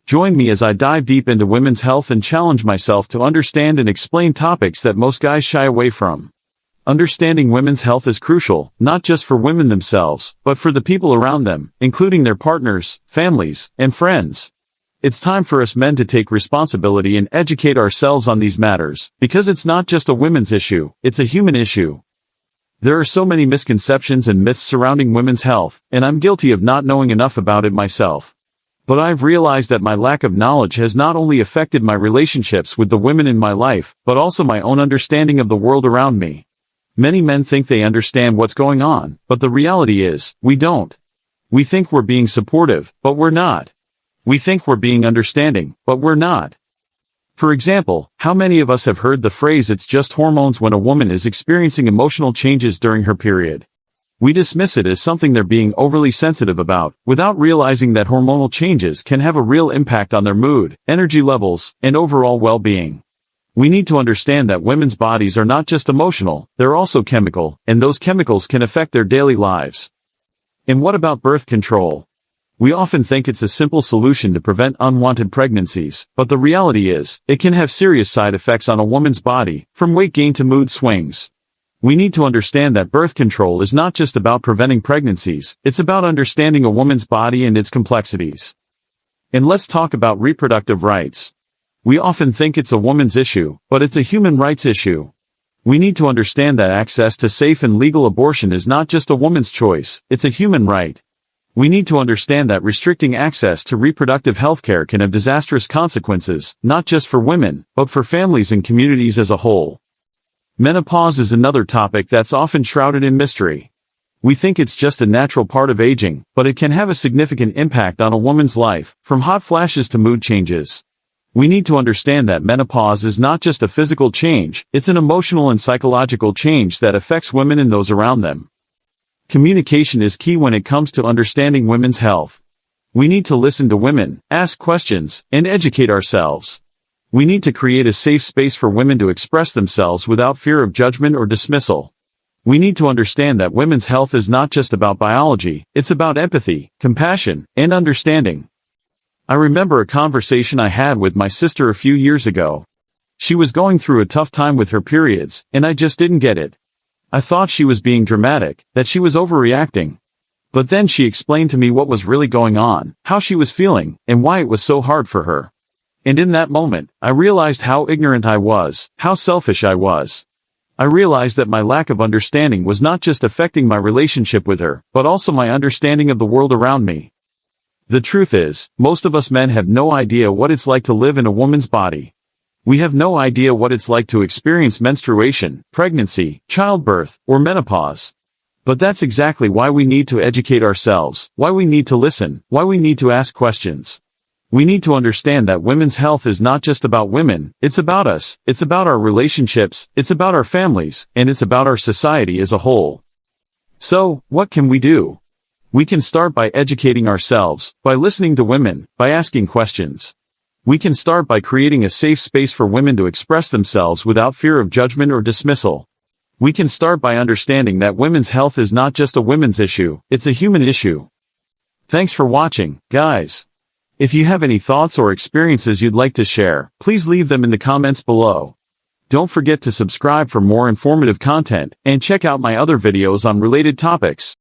Join me as I dive deep into women's health and challenge myself to understand and explain topics that most guys shy away from. Understanding women's health is crucial, not just for women themselves, but for the people around them, including their partners, families, and friends. It's time for us men to take responsibility and educate ourselves on these matters, because it's not just a women's issue, it's a human issue. There are so many misconceptions and myths surrounding women's health, and I'm guilty of not knowing enough about it myself. But I've realized that my lack of knowledge has not only affected my relationships with the women in my life, but also my own understanding of the world around me. Many men think they understand what's going on, but the reality is, we don't. We think we're being supportive, but we're not. We think we're being understanding, but we're not. For example, how many of us have heard the phrase "it's just hormones" when a woman is experiencing emotional changes during her period? We dismiss it as something they're being overly sensitive about, without realizing that hormonal changes can have a real impact on their mood, energy levels, and overall well-being. We need to understand that women's bodies are not just emotional, they're also chemical, and those chemicals can affect their daily lives. And what about birth control? We often think it's a simple solution to prevent unwanted pregnancies, but the reality is, it can have serious side effects on a woman's body, from weight gain to mood swings. We need to understand that birth control is not just about preventing pregnancies, it's about understanding a woman's body and its complexities. And let's talk about reproductive rights. We often think it's a woman's issue, but it's a human rights issue. We need to understand that access to safe and legal abortion is not just a woman's choice, it's a human right. We need to understand that restricting access to reproductive health care can have disastrous consequences, not just for women, but for families and communities as a whole. Menopause is another topic that's often shrouded in mystery. We think it's just a natural part of aging, but it can have a significant impact on a woman's life, from hot flashes to mood changes. We need to understand that menopause is not just a physical change, it's an emotional and psychological change that affects women and those around them. Communication is key when it comes to understanding women's health. We need to listen to women, ask questions, and educate ourselves. We need to create a safe space for women to express themselves without fear of judgment or dismissal. We need to understand that women's health is not just about biology, it's about empathy, compassion, and understanding. I remember a conversation I had with my sister a few years ago. She was going through a tough time with her periods, and I just didn't get it. I thought she was being dramatic, that she was overreacting. But then she explained to me what was really going on, how she was feeling, and why it was so hard for her. And in that moment, I realized how ignorant I was, how selfish I was. I realized that my lack of understanding was not just affecting my relationship with her, but also my understanding of the world around me. The truth is, most of us men have no idea what it's like to live in a woman's body. We have no idea what it's like to experience menstruation, pregnancy, childbirth, or menopause. But that's exactly why we need to educate ourselves, why we need to listen, why we need to ask questions. We need to understand that women's health is not just about women, it's about us, it's about our relationships, it's about our families, and it's about our society as a whole. So, what can we do? We can start by educating ourselves, by listening to women, by asking questions. We can start by creating a safe space for women to express themselves without fear of judgment or dismissal. We can start by understanding that women's health is not just a women's issue, it's a human issue. Thanks for watching, guys. If you have any thoughts or experiences you'd like to share, please leave them in the comments below. Don't forget to subscribe for more informative content, and check out my other videos on related topics.